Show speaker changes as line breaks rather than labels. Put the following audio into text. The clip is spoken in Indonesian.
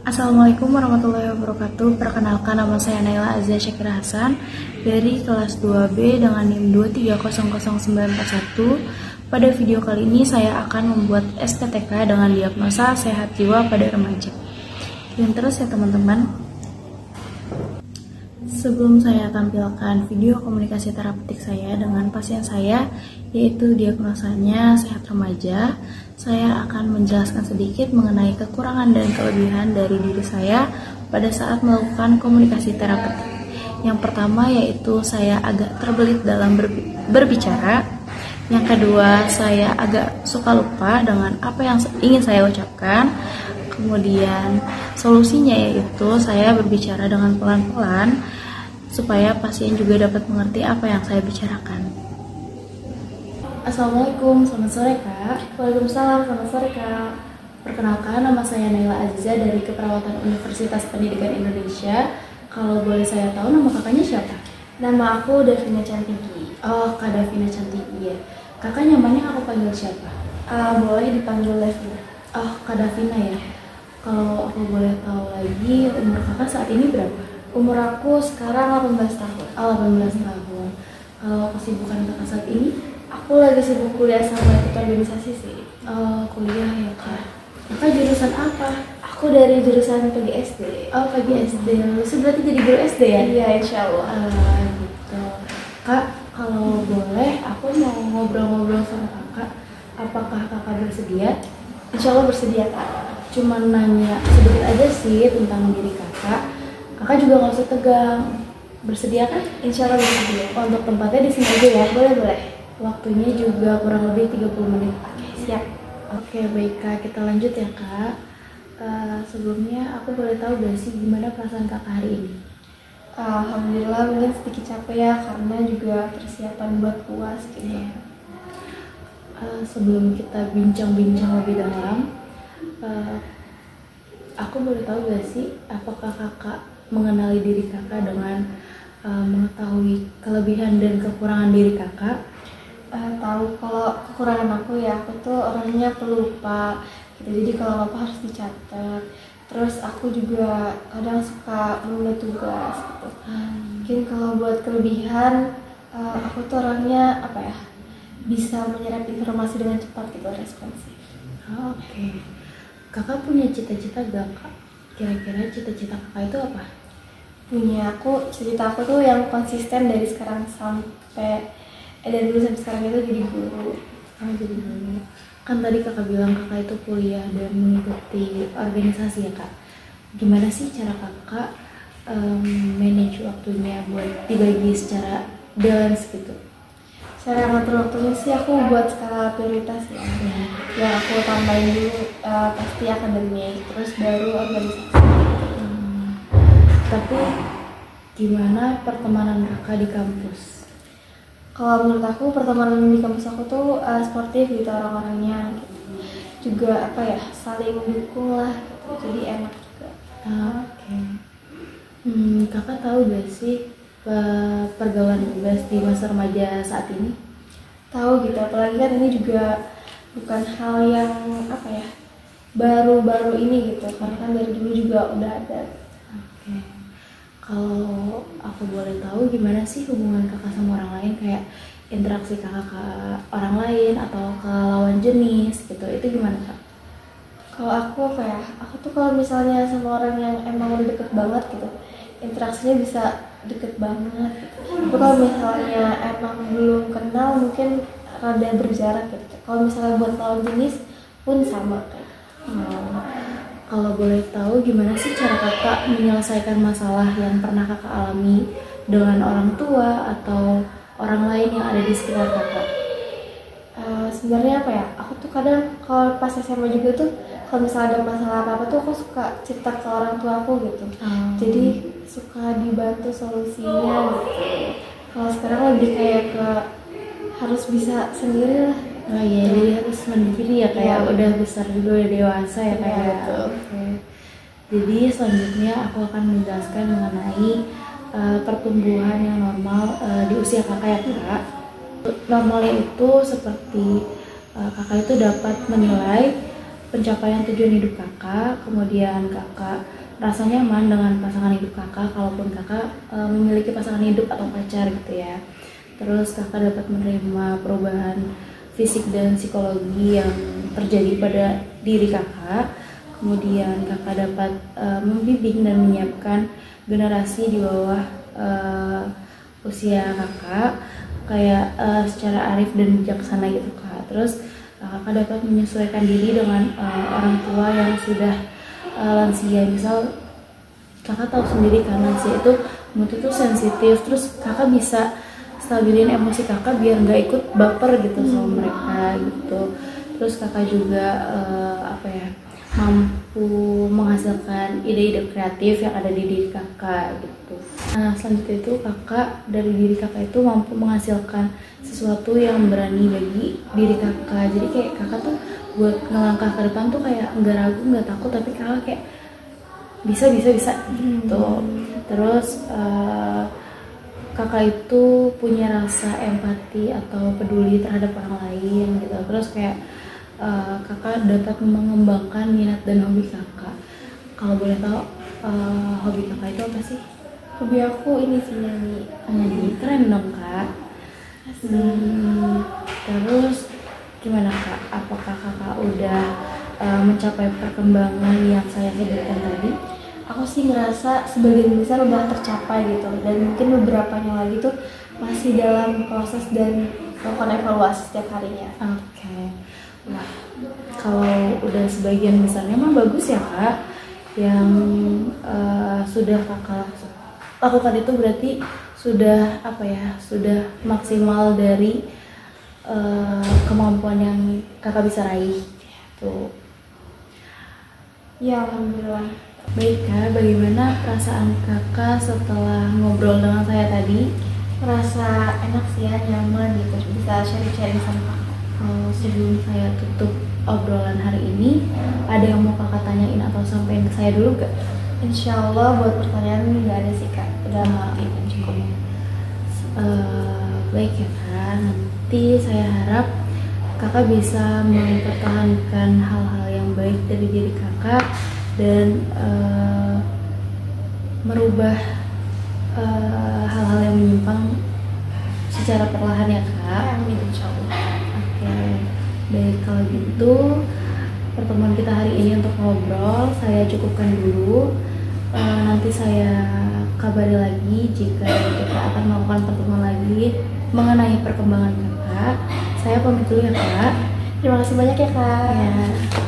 Assalamualaikum warahmatullahi wabarakatuh. Perkenalkan, nama saya Naila Azza Syakira Hasan dari kelas 2B dengan NIM 2300941. Pada video kali ini saya akan membuat SPTK dengan diagnosa sehat jiwa pada remaja. Yang terus ya teman-teman. Sebelum saya tampilkan video komunikasi terapeutik saya dengan pasien saya, yaitu diagnosanya sehat remaja, saya akan menjelaskan sedikit mengenai kekurangan dan kelebihan dari diri saya pada saat melakukan komunikasi terapeutik. Yang pertama yaitu saya agak terbelit dalam berbicara. Yang kedua, saya agak suka lupa dengan apa yang ingin saya ucapkan. Kemudian solusinya yaitu saya berbicara dengan pelan-pelan supaya pasien juga dapat mengerti apa yang saya bicarakan.
Assalamualaikum, selamat sore Kak.
Waalaikumsalam, selamat sore Kak. Perkenalkan, nama saya Naila Aziza dari Keperawatan Universitas Pendidikan Indonesia. Kalau boleh saya tahu nama kakaknya siapa?
Nama aku Davina Cantiki.
Oh, Kak Davina Cantiki ya. Kakak nyamannya aku panggil siapa?
Boleh dipanggil Davina.
Oh, Kak Davina ya. Kalau aku boleh tahu lagi, umur kakak saat ini berapa?
Umur aku sekarang 18 tahun.
Oh, 18 tahun. Kalau kesibukan kakak saat ini?
Aku lagi sibuk kuliah sama ikut organisasi sih.
Oh, kuliah ya Kak. Kakak jurusan apa?
Aku dari jurusan PGSD.
Oh, PGSD. Lulus berarti jadi guru SD ya?
Iya, insya Allah.
Gitu. Kak, kalau boleh aku mau ngobrol-ngobrol sama kakak. Apakah kakak bersedia?
Insya Allah bersedia Kak.
Cuman nanya sedikit aja sih tentang diri kakak. Kakak juga nggak usah tegang. Bersedia kan?
Insya Allah bersedia.
Untuk tempatnya di sini aja ya.
Boleh.
Waktunya juga kurang lebih 30 menit.
Oke, siap.
Oke, baik Kak. Kita lanjut ya Kak. Sebelumnya aku boleh tahu gak sih gimana perasaan kakak hari ini?
Alhamdulillah mungkin sedikit capek ya karena juga persiapan buat UAS gitu.
Sebelum kita bincang-bincang lebih dalam, aku boleh tahu gak sih apakah kakak mengenali diri kakak dengan mengetahui kelebihan dan kekurangan diri kakak?
Tahu kalau kekurangan aku ya, aku tuh orangnya pelupa gitu, jadi kalau apa harus dicatat. Terus aku juga kadang suka menunda tugas gitu. Mungkin kalau buat kelebihan, aku tuh orangnya bisa menyerap informasi dengan cepat gitu, responsif.
Oke. Kakak punya cita-cita gak Kak? Kira-kira cita-cita kakak itu apa?
Cita aku tuh yang konsisten dari sekarang dari dulu sampai sekarang itu jadi guru.
Jadi guru. Kan tadi kakak bilang kakak itu kuliah dan mengikuti organisasi ya Kak. Gimana sih cara kakak manage waktunya buat dibagi secara balance gitu?
Cara ngatur waktunya sih aku buat skala prioritas ya. Yang aku tambahin dulu pasti akademik, terus baru organisasi.
Tapi gimana pertemanan kakak di kampus?
Kalau menurut aku pertemanan di kampus aku tuh sportif gitu orang-orangnya gitu. Juga saling dukung lah gitu. Jadi enak juga.
Oke. Kakak tahu gak sih pergaulan bebas di masa remaja saat ini?
Tahu gitu, apalagi kan ini juga bukan hal yang baru-baru ini gitu, karena kan dari dulu juga udah ada.
Oke. Kalau aku boleh tahu gimana sih hubungan kakak sama orang lain, kayak interaksi kakak ke orang lain atau ke lawan jenis gitu, itu gimana Kak?
Kalau aku aku tuh kalau misalnya sama orang yang emang udah deket banget gitu, interaksinya bisa deket banget gitu. Tapi kalau misalnya emang belum kenal mungkin rada berjarak gitu. Kalau misalnya buat lawan jenis pun sama kayak.
Kalau boleh tahu gimana sih cara kakak menyelesaikan masalah yang pernah kakak alami dengan orang tua atau orang lain yang ada di sekitar kakak?
Sebenarnya aku tuh kadang kalau pas SMA juga tuh kalau misalnya ada masalah apa-apa tuh aku suka cerita ke orang tua aku gitu. Jadi suka dibantu solusinya gitu. Kalau sekarang lebih kayak ke harus bisa sendiri lah.
Oh iya, jadi harus mandiri ya kayak udah besar juga, udah dewasa ya kayak.
Oke.
Jadi selanjutnya aku akan menjelaskan mengenai pertumbuhan yang normal di usia kakak ya Kak. Normalnya itu seperti kakak itu dapat menilai pencapaian tujuan hidup kakak, kemudian kakak rasa nyaman dengan pasangan hidup kakak, kalaupun kakak memiliki pasangan hidup atau pacar gitu ya. Terus kakak dapat menerima perubahan fisik dan psikologi yang terjadi pada diri kakak. Kemudian kakak dapat membimbing dan menyiapkan generasi di bawah usia kakak, kayak secara arif dan bijaksana gitu kak. Terus kakak dapat menyesuaikan diri dengan orang tua yang sudah lansia. Misal kakak tahu sendiri kan lansia itu mood itu sensitif, terus kakak bisa stabilin emosi kakak biar nggak ikut baper gitu sama mereka gitu. Terus kakak juga mampu menghasilkan ide-ide kreatif yang ada di diri kakak gitu. Nah selanjutnya itu kakak, dari diri kakak itu mampu menghasilkan sesuatu yang berani bagi diri kakak. Jadi kayak kakak tuh buat ngelangkah ke depan tuh kayak nggak ragu, nggak takut, tapi kakak kayak bisa gitu. Terus kakak itu punya rasa empati atau peduli terhadap orang lain gitu. Terus kayak kakak dapat mengembangkan minat dan hobi kakak. Kalau boleh tahu hobi kakak itu apa sih?
Hobi aku ini sih nyanyi.
Nyanyi, keren dong kak. Terus gimana kak? Apakah kakak udah mencapai perkembangan yang saya sebutkan tadi?
Aku sih ngerasa sebagian besar udah tercapai gitu, dan mungkin beberapanya lagi tuh masih dalam proses dan melakukan evaluasi setiap harinya.
Oke. Wah, kalau udah sebagian besarnya mah bagus ya kak. Yang sudah kakak lakukan itu berarti sudah sudah maksimal dari kemampuan yang kakak bisa raih tuh.
Ya alhamdulillah.
Baik kak, bagaimana perasaan kakak setelah ngobrol dengan saya tadi?
Merasa enak sih ya, nyaman gitu, bisa sharing-sharing sama kakak.
Sebelum saya tutup obrolan hari ini, ada yang mau kakak tanyain atau sampaikan ke saya dulu gak?
Insya Allah buat pertanyaan nggak ada sih kak, udah cukup.
Baik ya kak, nanti saya harap kakak bisa mempertahankan hal-hal yang baik dari diri kakak dan merubah hal-hal yang menyimpang secara perlahan ya kak.
Amin insya Allah.
Oke, baik kalau gitu pertemuan kita hari ini untuk ngobrol saya cukupkan dulu. Nanti saya kabari lagi jika kita akan melakukan pertemuan lagi mengenai perkembangan kakak. Saya pamit dulu ya kak.
Terima kasih banyak ya kak.
Ya.